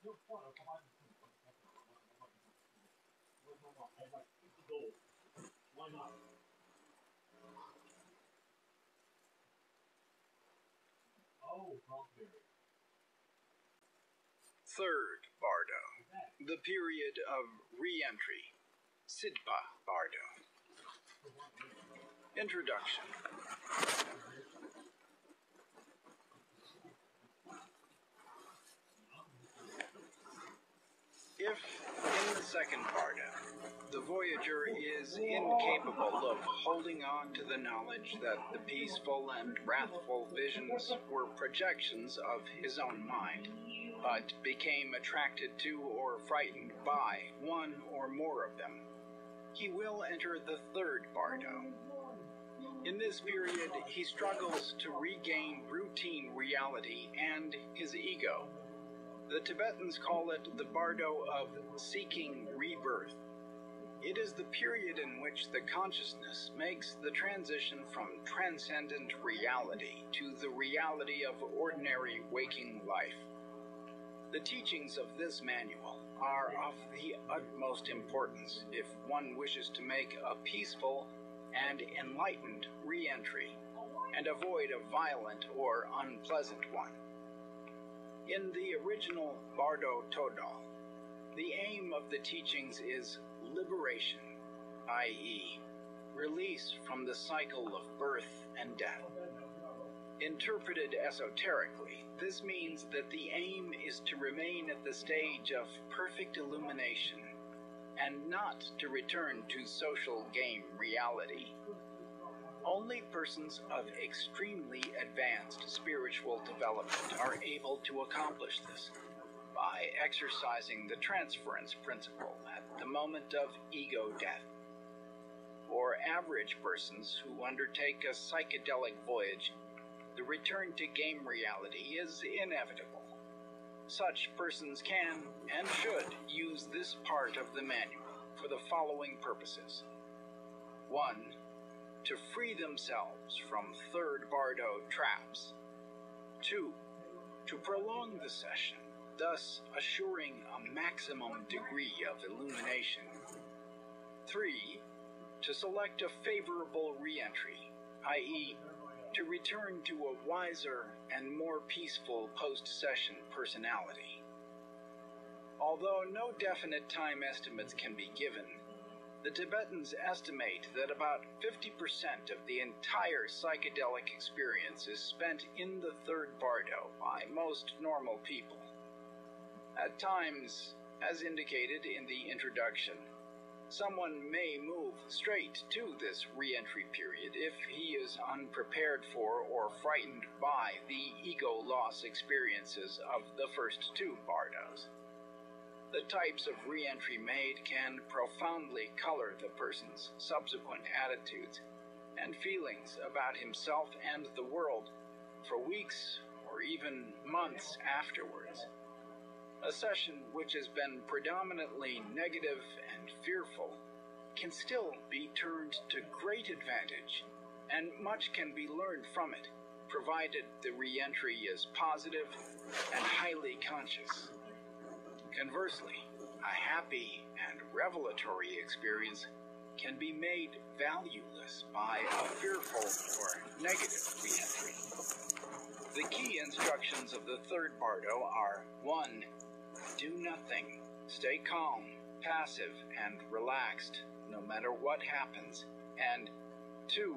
Third bardo, the period of re-entry, Sidpa bardo. Introduction. If, in the second bardo, the voyager is incapable of holding on to the knowledge that the peaceful and wrathful visions were projections of his own mind, but became attracted to or frightened by one or more of them, he will enter the third bardo. In this period, he struggles to regain routine reality and his ego. The Tibetans call it the bardo of seeking rebirth. It is the period in which the consciousness makes the transition from transcendent reality to the reality of ordinary waking life. The teachings of this manual are of the utmost importance if one wishes to make a peaceful and enlightened re-entry and avoid a violent or unpleasant one. In the original Bardo Todal, the aim of the teachings is liberation, i.e., release from the cycle of birth and death. Interpreted esoterically, this means that the aim is to remain at the stage of perfect illumination and not to return to social game reality. Only persons of extremely advanced spiritual development are able to accomplish this by exercising the transference principle at the moment of ego death. For average persons who undertake a psychedelic voyage, the return to game reality is inevitable. Such persons can and should use this part of the manual for the following purposes. 1. To free themselves from third bardo traps. 2. To prolong the session, thus assuring a maximum degree of illumination. 3. To select a favorable re-entry, i.e., to return to a wiser and more peaceful post-session personality. Although no definite time estimates can be given, the Tibetans estimate that about 50% of the entire psychedelic experience is spent in the third bardo by most normal people. At times, as indicated in the introduction, someone may move straight to this re-entry period if he is unprepared for or frightened by the ego loss experiences of the first two bardos. The types of re-entry made can profoundly color the person's subsequent attitudes and feelings about himself and the world for weeks or even months afterwards. A session which has been predominantly negative and fearful can still be turned to great advantage, and much can be learned from it, provided the re-entry is positive and highly conscious. Conversely, a happy and revelatory experience can be made valueless by a fearful or negative re-entry. The key instructions of the third bardo are 1. Do nothing. Stay calm, passive, and relaxed, no matter what happens. And 2.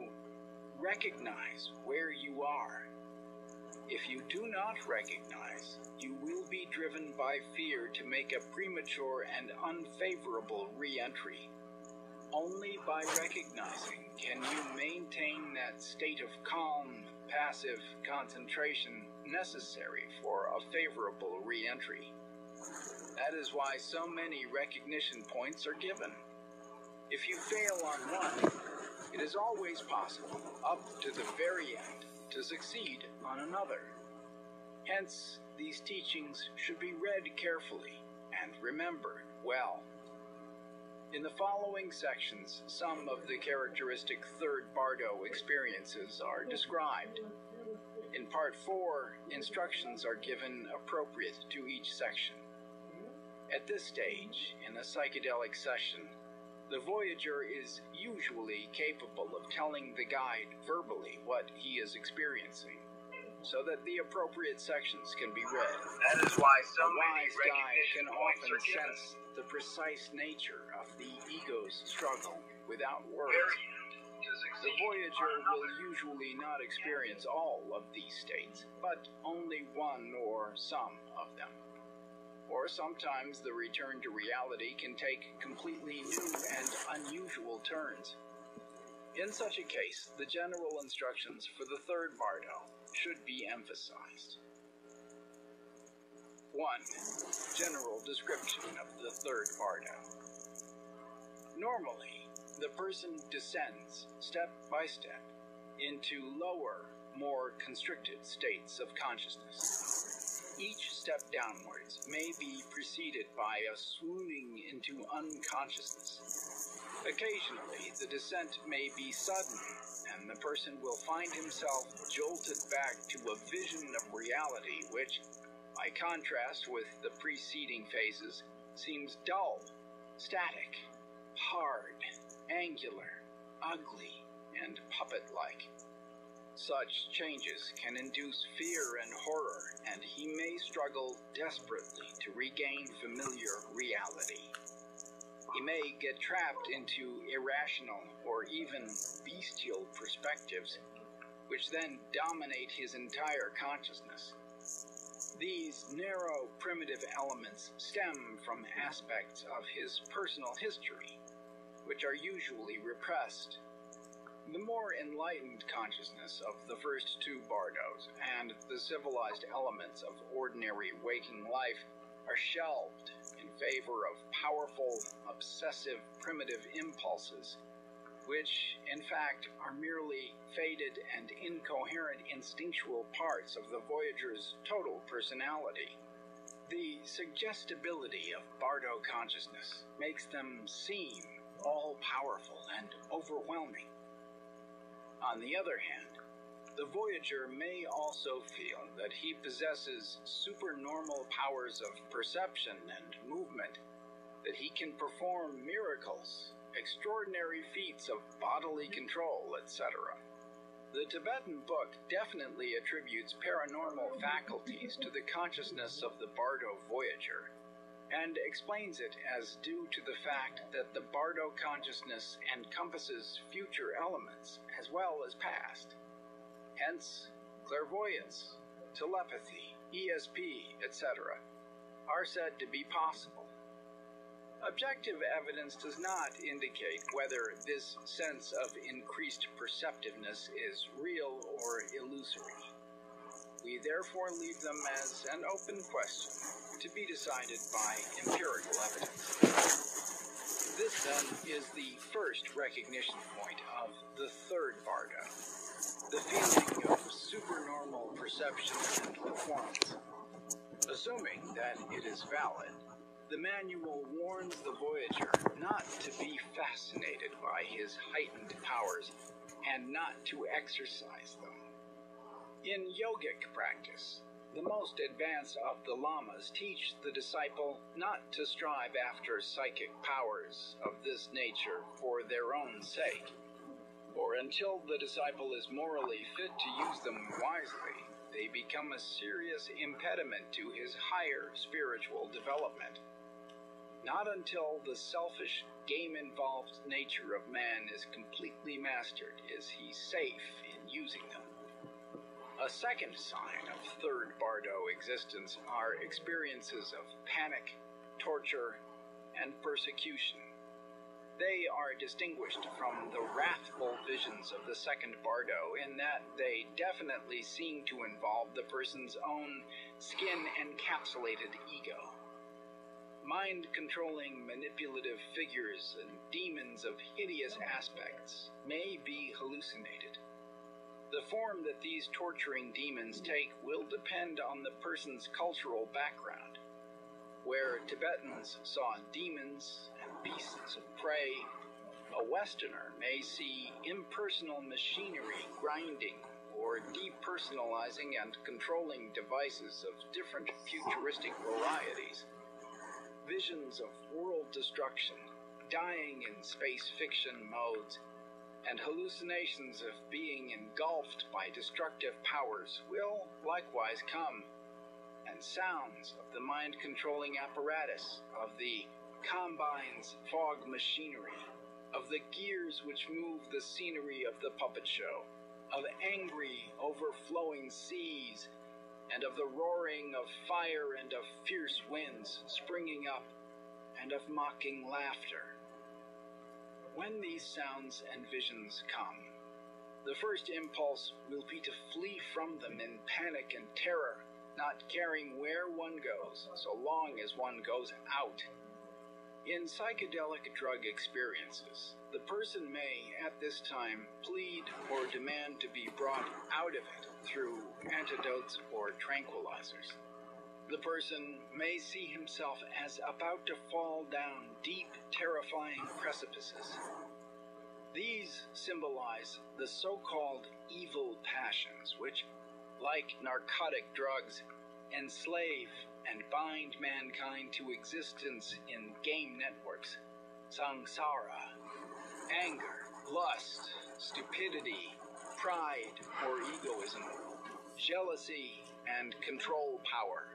Recognize where you are. If you do not recognize, you will be driven by fear to make a premature and unfavorable re-entry. Only by recognizing can you maintain that state of calm, passive concentration necessary for a favorable re-entry. That is why so many recognition points are given. If you fail on one, it is always possible, up to the very end, to succeed on another. Hence, these teachings should be read carefully and remembered well. In the following sections, some of the characteristic third bardo experiences are described. In Part 4, instructions are given appropriate to each section. At this stage in a psychedelic session, the voyager is usually capable of telling the guide verbally what he is experiencing, so that the appropriate sections can be read. That is why so A many wise guide recognition can points often are given. sense the precise nature of the ego's struggle without words. To The succeed voyager on will another. usually not experience all of these states, but only one or some of them. Or sometimes the return to reality can take completely new and unusual turns. In such a case, the general instructions for the third bardo should be emphasized. 1. General description of the third bardo. Normally, the person descends step by step into lower, more constricted states of consciousness. Each step downwards may be preceded by a swooning into unconsciousness. Occasionally, the descent may be sudden, and the person will find himself jolted back to a vision of reality which, by contrast with the preceding phases, seems dull, static, hard, angular, ugly, and puppet-like. Such changes can induce fear and horror, and he may struggle desperately to regain familiar reality. He may get trapped into irrational or even bestial perspectives, which then dominate his entire consciousness. These narrow, primitive elements stem from aspects of his personal history, which are usually repressed. The more enlightened consciousness of the first two bardos and the civilized elements of ordinary waking life are shelved in favor of powerful, obsessive, primitive impulses, which, in fact, are merely faded and incoherent instinctual parts of the voyager's total personality. The suggestibility of bardo consciousness makes them seem all-powerful and overwhelming. On the other hand, the voyager may also feel that he possesses supernormal powers of perception and movement, that he can perform miracles, extraordinary feats of bodily control, etc. The Tibetan book definitely attributes paranormal faculties to the consciousness of the bardo voyager, and explains it as due to the fact that the bardo consciousness encompasses future elements as well as past. Hence, clairvoyance, telepathy, ESP, etc. are said to be possible. Objective evidence does not indicate whether this sense of increased perceptiveness is real or illusory. We therefore leave them as an open question to be decided by empirical evidence. This then is the first recognition point of the third bardo, the feeling of supernormal perception and performance. Assuming that it is valid, the manual warns the voyager not to be fascinated by his heightened powers and not to exercise them. In yogic practice, the most advanced of the lamas teach the disciple not to strive after psychic powers of this nature for their own sake, for until the disciple is morally fit to use them wisely, they become a serious impediment to his higher spiritual development. Not until the selfish, game-involved nature of man is completely mastered is he safe in using them. A second sign of third bardo existence are experiences of panic, torture, and persecution. They are distinguished from the wrathful visions of the second bardo in that they definitely seem to involve the person's own skin-encapsulated ego. Mind-controlling manipulative figures and demons of hideous aspects may be hallucinated. The form that these torturing demons take will depend on the person's cultural background. Where Tibetans saw demons and beasts of prey, a Westerner may see impersonal machinery grinding or depersonalizing and controlling devices of different futuristic varieties. visions of world destruction, dying in space fiction modes, and hallucinations of being engulfed by destructive powers will likewise come, and sounds of the mind-controlling apparatus, of the combine's fog machinery, of the gears which move the scenery of the puppet show, of angry, overflowing seas, and of the roaring of fire and of fierce winds springing up, and of mocking laughter. When these sounds and visions come, the first impulse will be to flee from them in panic and terror, not caring where one goes, so long as one goes out. In psychedelic drug experiences, the person may, at this time, plead or demand to be brought out of it through antidotes or tranquilizers. The person may see himself as about to fall down deep, terrifying precipices. These symbolize the so-called evil passions, which, like narcotic drugs, enslave and bind mankind to existence in game networks, samsara, anger, lust, stupidity, pride or egoism, jealousy, and control power.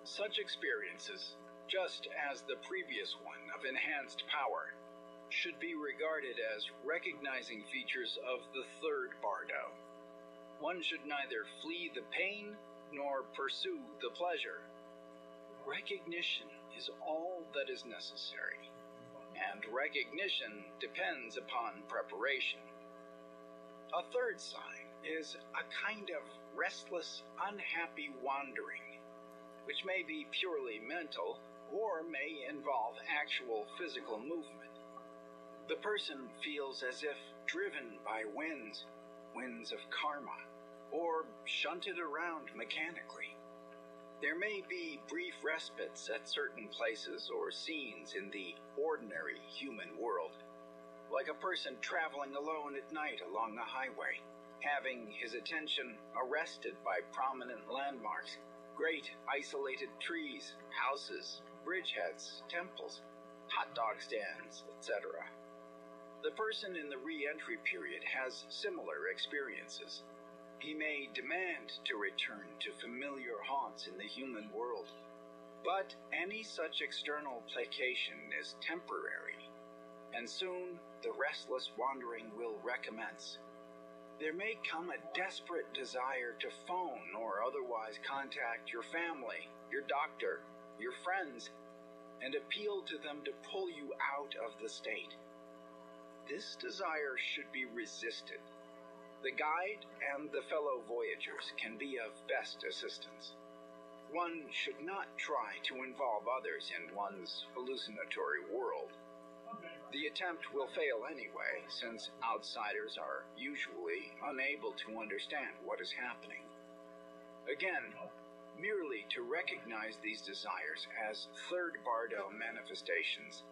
Such experiences, just as the previous one of enhanced power, should be regarded as recognizing features of the third bardo. One should neither flee the pain nor pursue the pleasure. Recognition is all that is necessary, and recognition depends upon preparation. A third sign is a kind of restless, unhappy wandering, which may be purely mental or may involve actual physical movement. The person feels as if driven by winds of karma, or shunted around mechanically. There may be brief respites at certain places or scenes in the ordinary human world, like a person traveling alone at night along the highway, having his attention arrested by prominent landmarks, great isolated trees, houses, bridgeheads, temples, hot dog stands, etc. The person in the re-entry period has similar experiences. He may demand to return to familiar haunts in the human world, but any such external placation is temporary, and soon the restless wandering will recommence. There may come a desperate desire to phone or otherwise contact your family, your doctor, your friends, and appeal to them to pull you out of the state. This desire should be resisted. The guide and the fellow voyagers can be of best assistance. One should not try to involve others in one's hallucinatory world. The attempt will fail anyway, since outsiders are usually unable to understand what is happening. Again, merely to recognize these desires as third bardo manifestations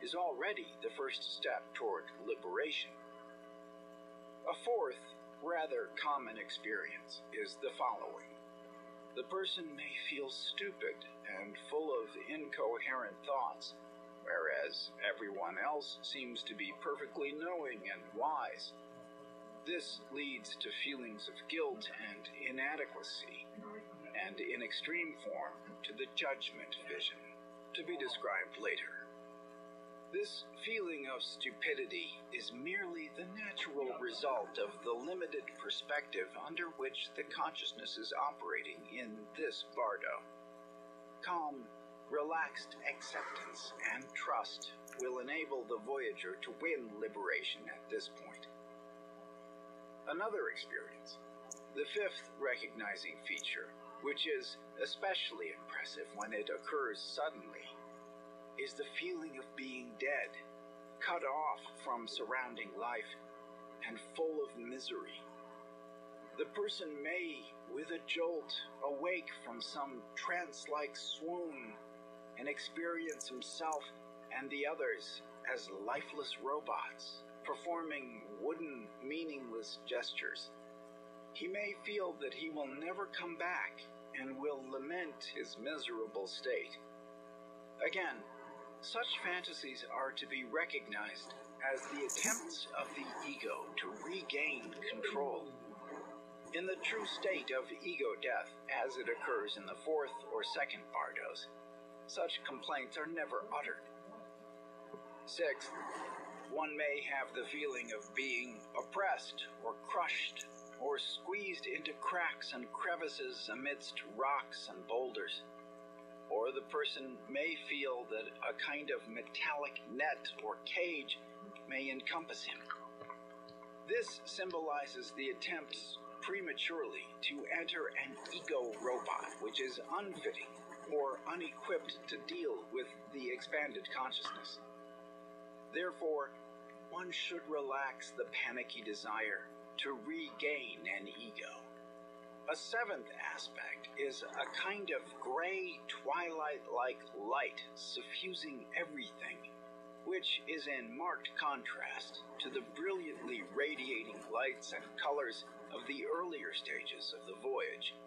is already the first step toward liberation. A fourth, rather common experience is the following. The person may feel stupid and full of incoherent thoughts, whereas everyone else seems to be perfectly knowing and wise. This leads to feelings of guilt and inadequacy, and in extreme form to the judgment vision, to be described later. This feeling of stupidity is merely the natural result of the limited perspective under which the consciousness is operating in this bardo. Calm, relaxed acceptance and trust will enable the voyager to win liberation at this point. Another experience, the fifth recognizing feature, which is especially impressive when it occurs suddenly, is the feeling of being dead, cut off from surrounding life, and full of misery. The person may, with a jolt, awake from some trance-like swoon and experience himself and the others as lifeless robots, performing wooden, meaningless gestures. He may feel that he will never come back and will lament his miserable state. Again, such fantasies are to be recognized as the attempts of the ego to regain control. In the true state of ego death, as it occurs in the fourth or second bardos, such complaints are never uttered. Sixth, one may have the feeling of being oppressed or crushed or squeezed into cracks and crevices amidst rocks and boulders. Or the person may feel that a kind of metallic net or cage may encompass him. This symbolizes the attempts prematurely to enter an ego robot which is unfitting or unequipped to deal with the expanded consciousness. Therefore, one should relax the panicky desire to regain an ego. A seventh aspect is a kind of gray twilight-like light suffusing everything, which is in marked contrast to the brilliantly radiating lights and colors of the earlier stages of the voyage.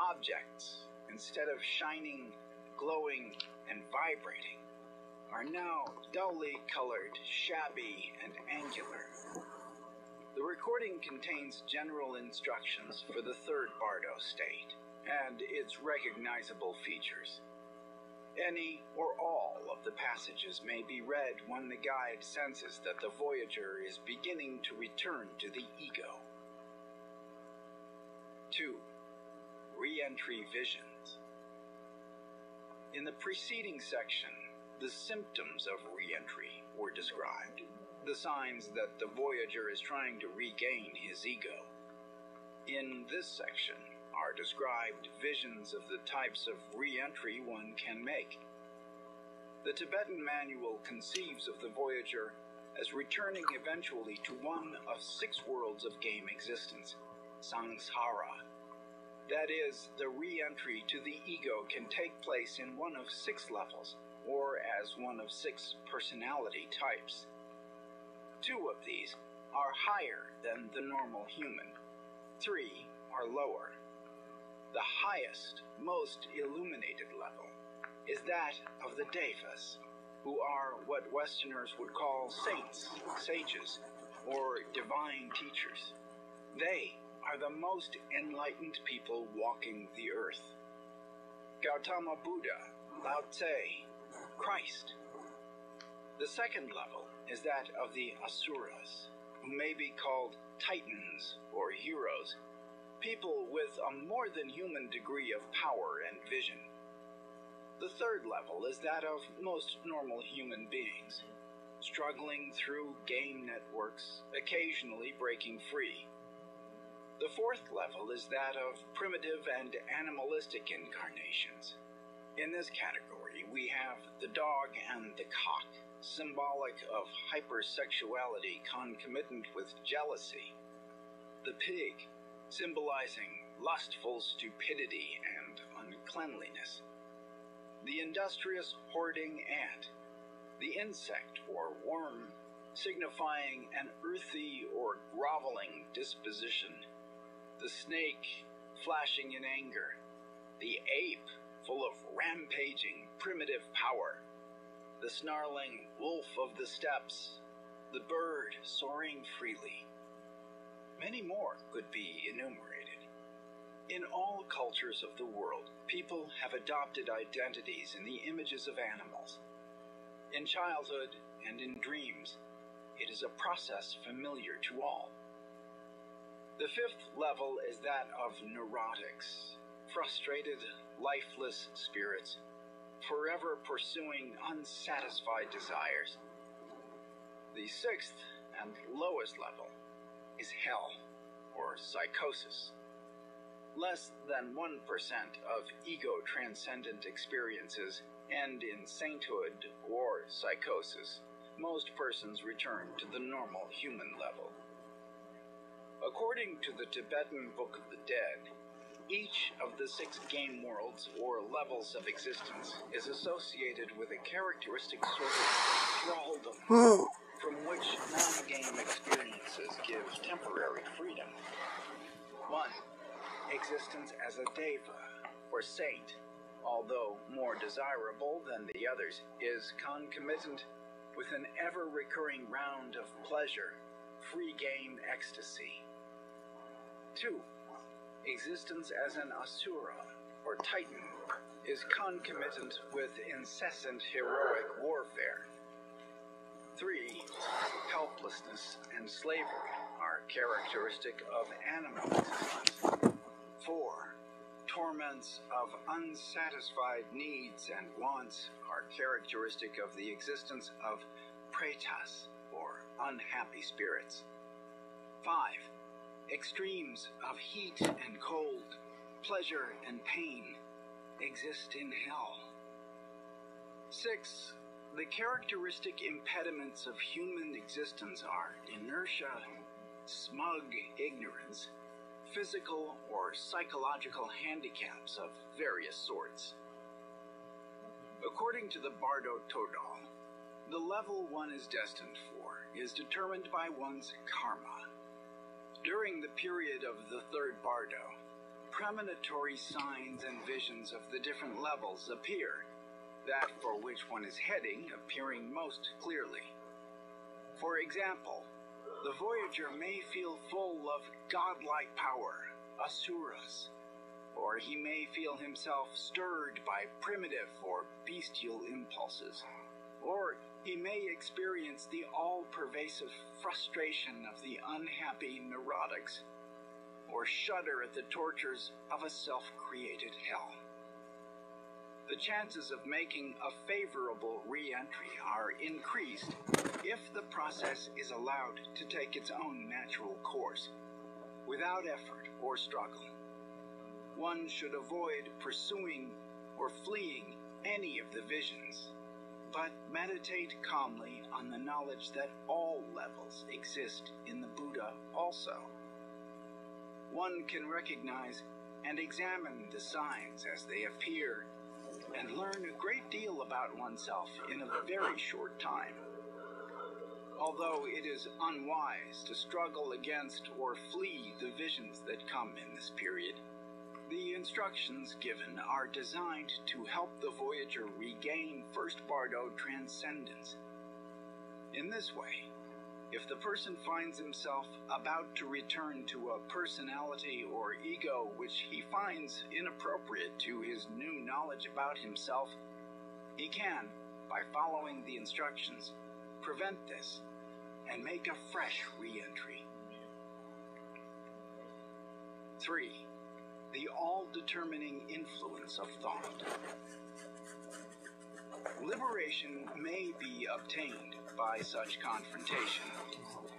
Objects, instead of shining, glowing, and vibrating, are now dully colored, shabby, and angular. The recording contains general instructions for the third bardo state and its recognizable features. Any or all of the passages may be read when the guide senses that the voyager is beginning to return to the ego. 2. Re-entry visions. In the preceding section, the symptoms of re-entry were described, the signs that the voyager is trying to regain his ego. In this section are described visions of the types of re-entry one can make. The Tibetan manual conceives of the voyager as returning eventually to one of 6 worlds of game existence, samsara. That is, the re-entry to the ego can take place in one of 6 levels, or as one of 6 personality types. 2 of these are higher than the normal human. 3 are lower. The highest, most illuminated level is that of the devas, who are what Westerners would call saints, sages, or divine teachers. They are the most enlightened people walking the earth. Gautama Buddha, Lao Tse, Christ. The second level is that of the asuras, who may be called titans or heroes, people with a more than human degree of power and vision. The third level is that of most normal human beings, struggling through game networks, occasionally breaking free. The fourth level is that of primitive and animalistic incarnations. In this category, we have the dog and the cock, symbolic of hypersexuality concomitant with jealousy. The pig, symbolizing lustful stupidity and uncleanliness. The industrious hoarding ant. The insect or worm, signifying an earthy or groveling disposition. The snake, flashing in anger. The ape, full of rampaging, primitive power. The snarling wolf of the steppes. The bird soaring freely. Many more could be enumerated. In all cultures of the world, people have adopted identities in the images of animals. In childhood and in dreams, it is a process familiar to all. The fifth level is that of neurotics, frustrated, lifeless spirits, forever pursuing unsatisfied desires. The sixth and lowest level is hell, or psychosis. Less than 1% of ego-transcendent experiences end in sainthood or psychosis. Most persons return to the normal human level. According to the Tibetan Book of the Dead, each of the 6 game worlds or levels of existence is associated with a characteristic sort of thraldom, from which non-game experiences give temporary freedom. 1. Existence as a deva, or saint, although more desirable than the others, is concomitant with an ever-recurring round of pleasure, free-game ecstasy. 2. Existence as an asura, or titan, is concomitant with incessant heroic warfare. 3. Helplessness and slavery are characteristic of animal existence. 4. Torments of unsatisfied needs and wants are characteristic of the existence of pretas, or unhappy spirits. 5. Extremes of heat and cold, pleasure and pain exist in hell. 6. The characteristic impediments of human existence are inertia, smug ignorance, physical or psychological handicaps of various sorts. According to the Bardo Todal, the level one is destined for is determined by one's karma. During the period of the third Bardo, premonitory signs and visions of the different levels appear, that for which one is heading appearing most clearly. For example, the voyager may feel full of godlike power, asuras, or he may feel himself stirred by primitive or bestial impulses, or he may experience the all-pervasive frustration of the unhappy neurotics, or shudder at the tortures of a self-created hell. The chances of making a favorable re-entry are increased if the process is allowed to take its own natural course, without effort or struggle. One should avoid pursuing or fleeing any of the visions, but meditate calmly on the knowledge that all levels exist in the Buddha also. One can recognize and examine the signs as they appear, and learn a great deal about oneself in a very short time. Although it is unwise to struggle against or flee the visions that come in this period, the instructions given are designed to help the voyager regain First Bardo transcendence. In this way, if the person finds himself about to return to a personality or ego which he finds inappropriate to his new knowledge about himself, he can, by following the instructions, prevent this and make a fresh re-entry. 3. The all-determining influence of thought. Liberation may be obtained by such confrontation,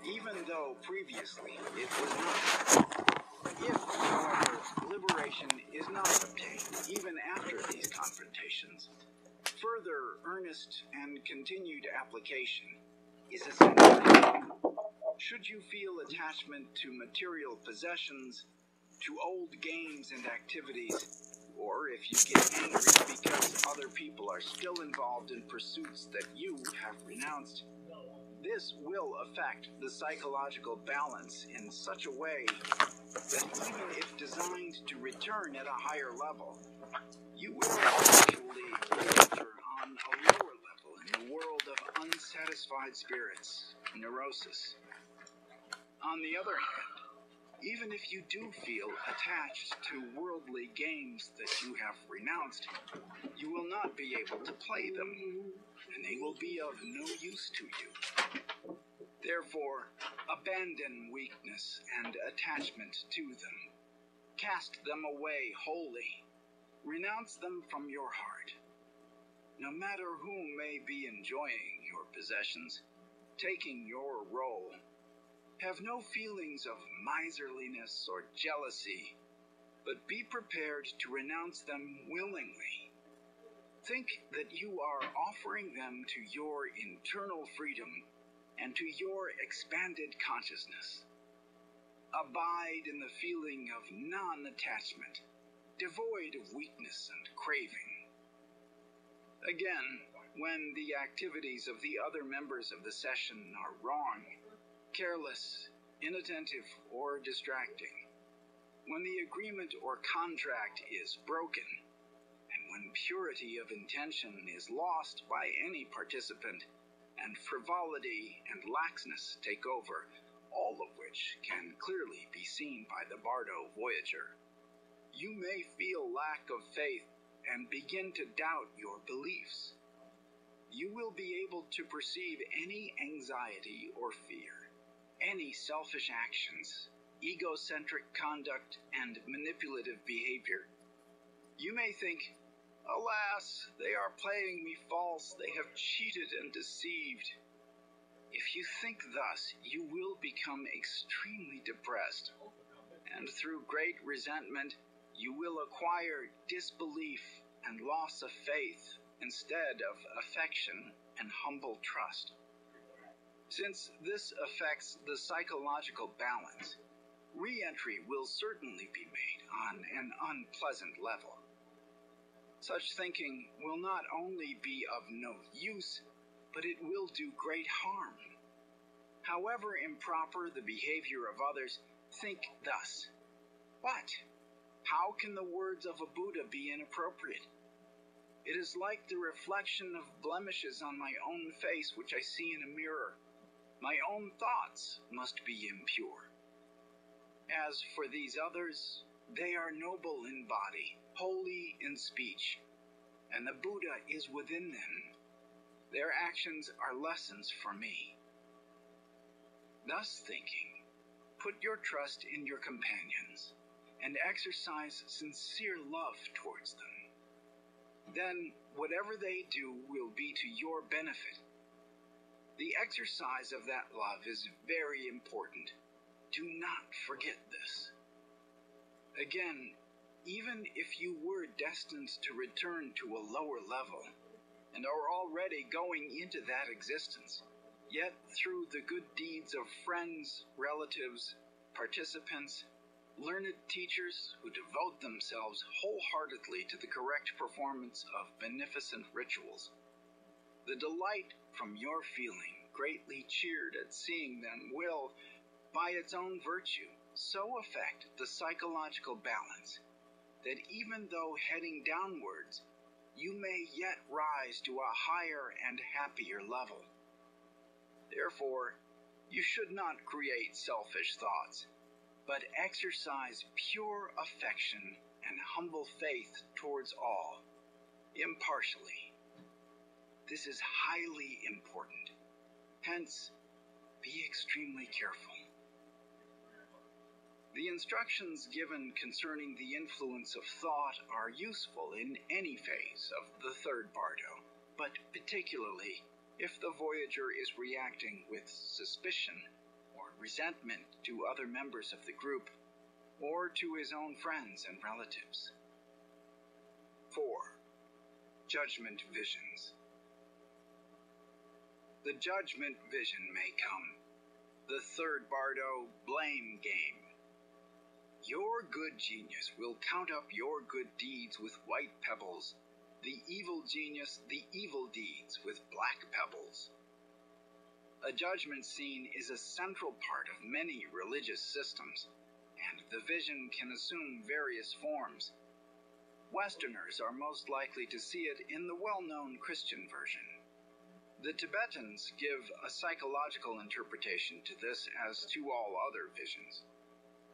even though previously it was not. If, however, liberation is not obtained even after these confrontations, further earnest and continued application is essential. Should you feel attachment to material possessions, to old games and activities, or if you get angry because other people are still involved in pursuits that you have renounced, this will affect the psychological balance in such a way that even if designed to return at a higher level, you will actually enter on a lower level in the world of unsatisfied spirits, neurosis. On the other hand, even if you do feel attached to worldly games that you have renounced, you will not be able to play them, and they will be of no use to you. Therefore, abandon weakness and attachment to them. Cast them away wholly. Renounce them from your heart. No matter who may be enjoying your possessions, taking your role, have no feelings of miserliness or jealousy, but be prepared to renounce them willingly. Think that you are offering them to your internal freedom and to your expanded consciousness. Abide in the feeling of non-attachment, devoid of weakness and craving. Again, when the activities of the other members of the session are wrong, careless, inattentive, or distracting, when the agreement or contract is broken, and when purity of intention is lost by any participant, and frivolity and laxness take over, all of which can clearly be seen by the Bardo Voyager. You may feel lack of faith and begin to doubt your beliefs. You will be able to perceive any anxiety or fear, any selfish actions, egocentric conduct, and manipulative behavior. You may think, alas, they are playing me false, they have cheated and deceived. If you think thus, you will become extremely depressed, and through great resentment, you will acquire disbelief and loss of faith instead of affection and humble trust. Since this affects the psychological balance, re-entry will certainly be made on an unpleasant level. Such thinking will not only be of no use, but it will do great harm. However improper the behavior of others, think thus: what? How can the words of a Buddha be inappropriate? It is like the reflection of blemishes on my own face which I see in a mirror. My own thoughts must be impure. As for these others, they are noble in body, holy in speech, and the Buddha is within them. Their actions are lessons for me. Thus thinking, put your trust in your companions, and exercise sincere love towards them. Then whatever they do will be to your benefit. The exercise of that love is very important. Do not forget this. Again, even if you were destined to return to a lower level, and are already going into that existence, yet through the good deeds of friends, relatives, participants, learned teachers who devote themselves wholeheartedly to the correct performance of beneficent rituals, the delight from your feeling, greatly cheered at seeing them, will, by its own virtue, so affect the psychological balance that even though heading downwards, you may yet rise to a higher and happier level. Therefore, you should not create selfish thoughts, but exercise pure affection and humble faith towards all, impartially. This is highly important. Hence, be extremely careful. The instructions given concerning the influence of thought are useful in any phase of the third bardo, but particularly if the Voyager is reacting with suspicion or resentment to other members of the group, or to his own friends and relatives. 4. Judgment Visions. The judgment vision may come. The third bardo blame game. Your good genius will count up your good deeds with white pebbles, the evil genius the evil deeds with black pebbles. A judgment scene is a central part of many religious systems, and the vision can assume various forms. Westerners are most likely to see it in the well-known Christian version. The Tibetans give a psychological interpretation to this as to all other visions.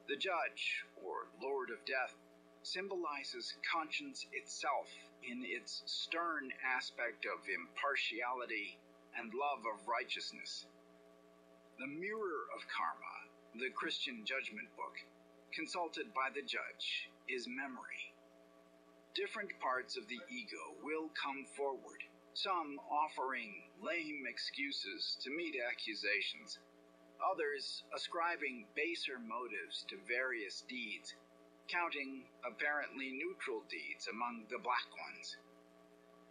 The judge, or Lord of Death, symbolizes conscience itself in its stern aspect of impartiality and love of righteousness. The mirror of karma, the Christian judgment book, consulted by the judge, is memory. Different parts of the ego will come forward, some offering lame excuses to meet accusations, others ascribing baser motives to various deeds, counting apparently neutral deeds among the black ones.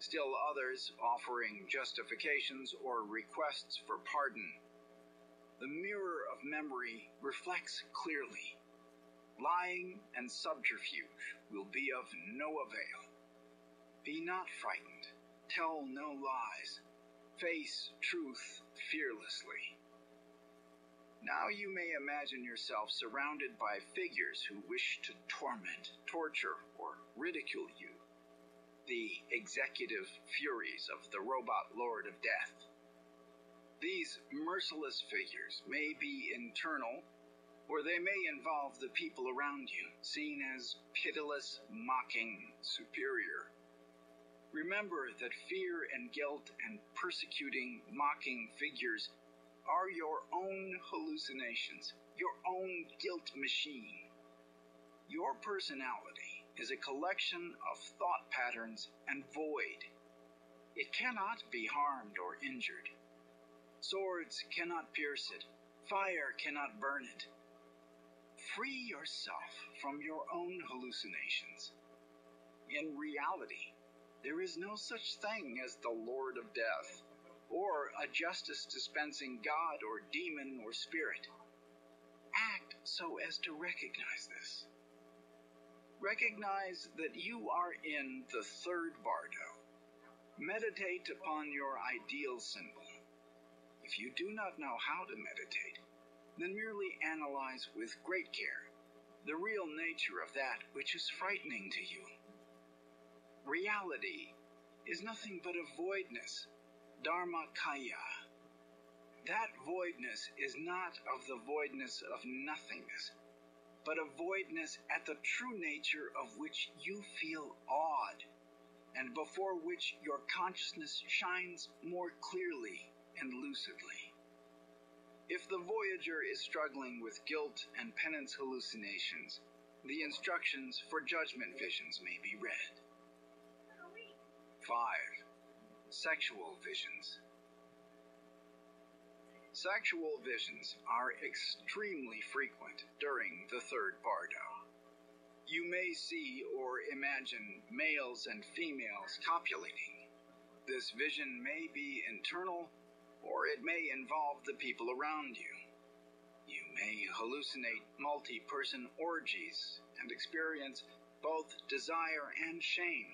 Still others offering justifications or requests for pardon. The mirror of memory reflects clearly. Lying and subterfuge will be of no avail. Be not frightened. Tell no lies. Face truth fearlessly. Now you may imagine yourself surrounded by figures who wish to torment, torture, or ridicule you. the executive furies of the robot Lord of Death. These merciless figures may be internal, or they may involve the people around you, seen as pitiless, mocking, superior. Remember that fear and guilt and persecuting, mocking figures are your own hallucinations, your own guilt machine. Your personality is a collection of thought patterns and void. It cannot be harmed or injured. Swords cannot pierce it. Fire cannot burn it. Free yourself from your own hallucinations. In reality, there is no such thing as the Lord of Death, or a justice-dispensing god or demon or spirit. Act so as to recognize this. Recognize that you are in the third bardo. Meditate upon your ideal symbol. If you do not know how to meditate, then merely analyze with great care the real nature of that which is frightening to you. Reality is nothing but a voidness, dharmakaya. That voidness is not of the voidness of nothingness, but a voidness at the true nature of which you feel awed, and before which your consciousness shines more clearly and lucidly. If the voyager is struggling with guilt and penance hallucinations, the instructions for judgment visions may be read. 5. Sexual visions. Sexual visions are extremely frequent during the third bardo. You may see or imagine males and females copulating. This vision may be internal, or it may involve the people around you. You may hallucinate multi-person orgies and experience both desire and shame,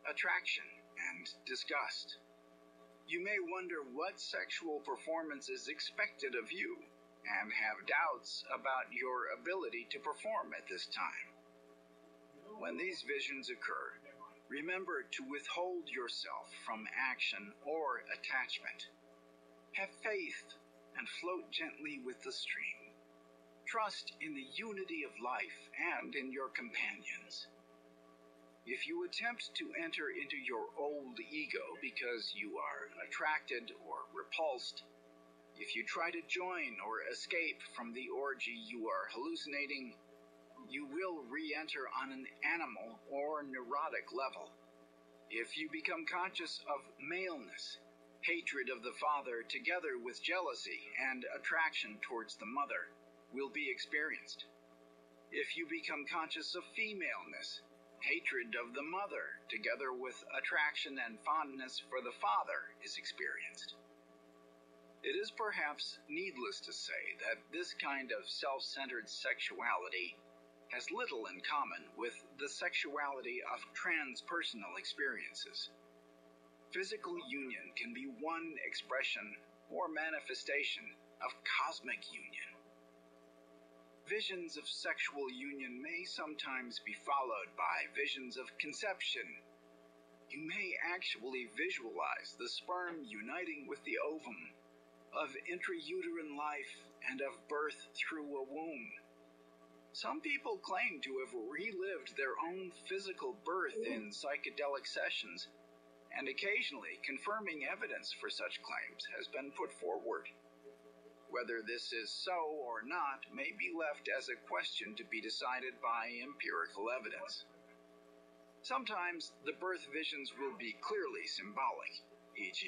attraction and disgust. You may wonder what sexual performance is expected of you and have doubts about your ability to perform at this time. When these visions occur, remember to withhold yourself from action or attachment. Have faith and float gently with the stream. Trust in the unity of life and in your companions. If you attempt to enter into your old ego because you are attracted or repulsed, if you try to join or escape from the orgy you are hallucinating, you will re-enter on an animal or neurotic level. If you become conscious of maleness, hatred of the father together with jealousy and attraction towards the mother will be experienced. If you become conscious of femaleness, hatred of the mother together with attraction and fondness for the father is experienced. It is perhaps needless to say that this kind of self-centered sexuality has little in common with the sexuality of transpersonal experiences. Physical union can be one expression or manifestation of cosmic union. Visions of sexual union may sometimes be followed by visions of conception. You may actually visualize the sperm uniting with the ovum, of intrauterine life and of birth through a womb. Some people claim to have relived their own physical birth in psychedelic sessions, and occasionally confirming evidence for such claims has been put forward. Whether this is so or not may be left as a question to be decided by empirical evidence. Sometimes the birth visions will be clearly symbolic, e.g.,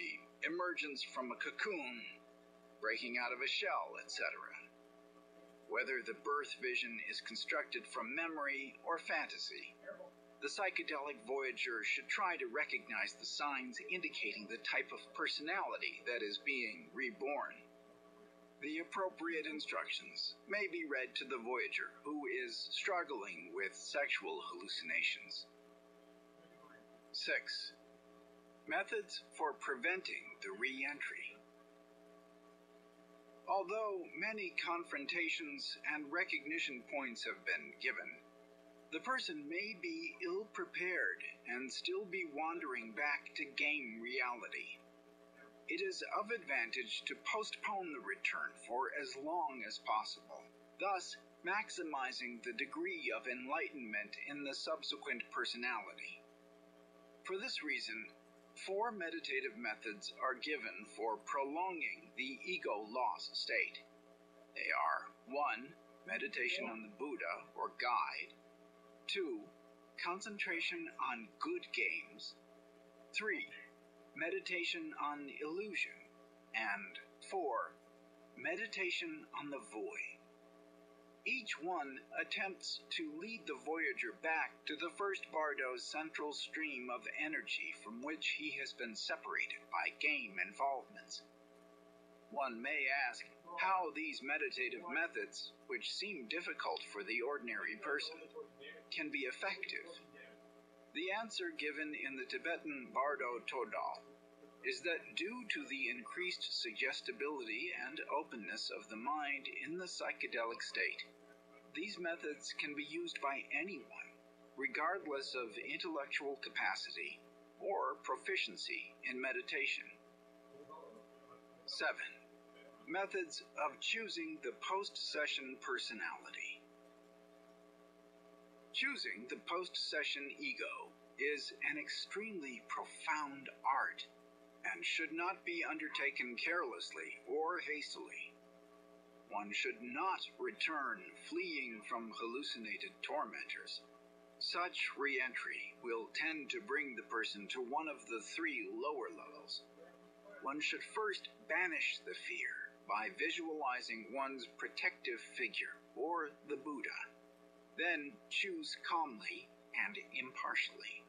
emergence from a cocoon, breaking out of a shell, etc. Whether the birth vision is constructed from memory or fantasy, the psychedelic voyager should try to recognize the signs indicating the type of personality that is being reborn. The appropriate instructions may be read to the voyager who is struggling with sexual hallucinations. 6. Methods for preventing the re-entry. Although many confrontations and recognition points have been given, The person may be ill-prepared and still be wandering back to game reality. It is of advantage to postpone the return for as long as possible, thus maximizing the degree of enlightenment in the subsequent personality. For this reason, 4 meditative methods are given for prolonging the ego loss state. They are 1. Meditation on the Buddha or guide. 2. Concentration on good games. 3. Meditation on illusion. And 4. Meditation on the void. Each one attempts to lead the voyager back to the first Bardo's central stream of energy from which he has been separated by game involvements. One may ask how these meditative methods, which seem difficult for the ordinary person, can be effective. The answer given in the Tibetan Bardo Todal is that due to the increased suggestibility and openness of the mind in the psychedelic state, these methods can be used by anyone, regardless of intellectual capacity or proficiency in meditation. 7. Methods of choosing the post-session personality. Choosing the post-session ego is an extremely profound art and should not be undertaken carelessly or hastily. One should not return fleeing from hallucinated tormentors. Such re-entry will tend to bring the person to one of the 3 lower levels. One should first banish the fear by visualizing one's protective figure or the Buddha. Then choose calmly and impartially.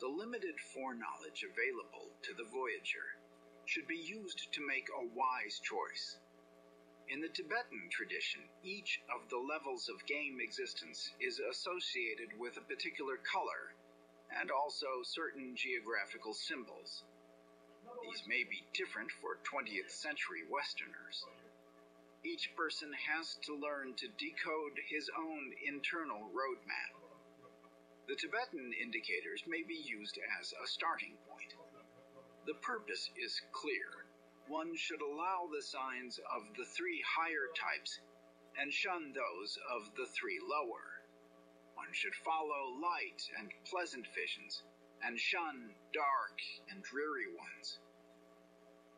The limited foreknowledge available to the voyager should be used to make a wise choice. In the Tibetan tradition, each of the levels of game existence is associated with a particular color and also certain geographical symbols. These may be different for 20th century Westerners. Each person has to learn to decode his own internal roadmap. The Tibetan indicators may be used as a starting point. The purpose is clear. One should allow the signs of the 3 higher types and shun those of the 3 lower. One should follow light and pleasant visions and shun dark and dreary ones.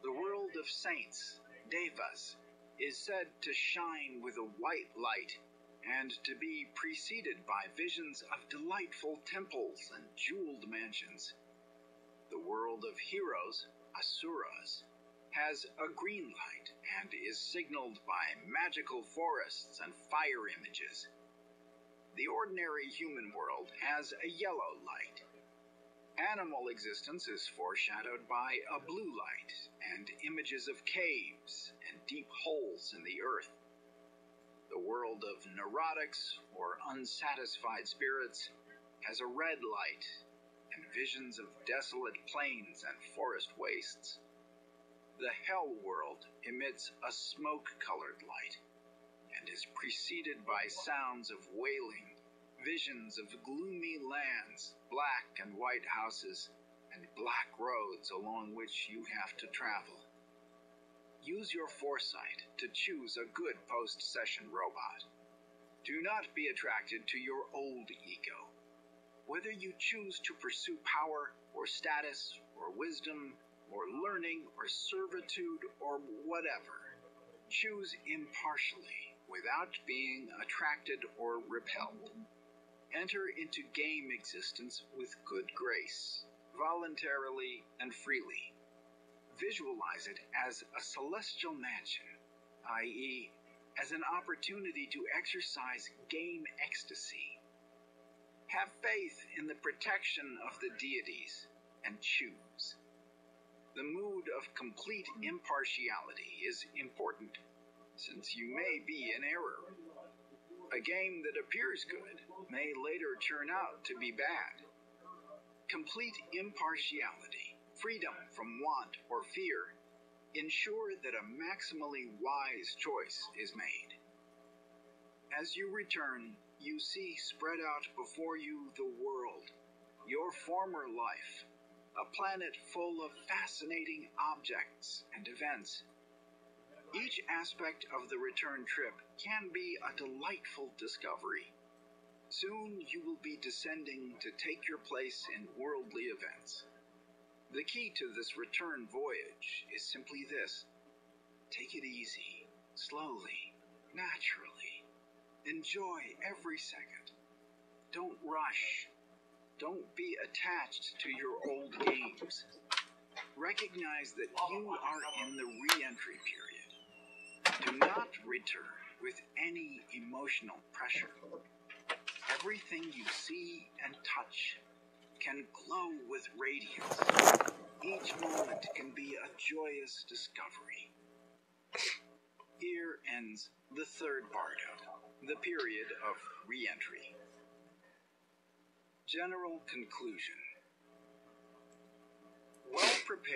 The world of saints, devas, is said to shine with a white light and to be preceded by visions of delightful temples and jeweled mansions. The world of heroes, asuras, has a green light and is signaled by magical forests and fire images. The ordinary human world has a yellow light. Animal existence is foreshadowed by a blue light and images of caves and deep holes in the earth. The world of neurotics or unsatisfied spirits has a red light and visions of desolate plains and forest wastes. The hell world emits a smoke-colored light and is preceded by sounds of wailing, visions of gloomy lands, black and white houses, and black roads along which you have to travel. Use your foresight to choose a good post-session robot. Do not be attracted to your old ego. Whether you choose to pursue power or status or wisdom or learning or servitude or whatever, choose impartially without being attracted or repelled. Enter into game existence with good grace, voluntarily and freely. Visualize it as a celestial mansion, i.e., as an opportunity to exercise game ecstasy. Have faith in the protection of the deities and choose. The mood of complete impartiality is important, since you may be in error. A game that appears good may later turn out to be bad. Complete impartiality, freedom from want or fear, ensure that a maximally wise choice is made. As you return, you see spread out before you the world, your former life, a planet full of fascinating objects and events. Each aspect of the return trip can be a delightful discovery. Soon you will be descending to take your place in worldly events. The key to this return voyage is simply this: take it easy, slowly, naturally. Enjoy every second. Don't rush. Don't be attached to your old games. Recognize that you are in the re-entry period. Do not return with any emotional pressure. Everything you see and touch can glow with radiance. Each moment can be a joyous discovery. Here ends the third bardo, the period of re-entry. General conclusion. Well prepared.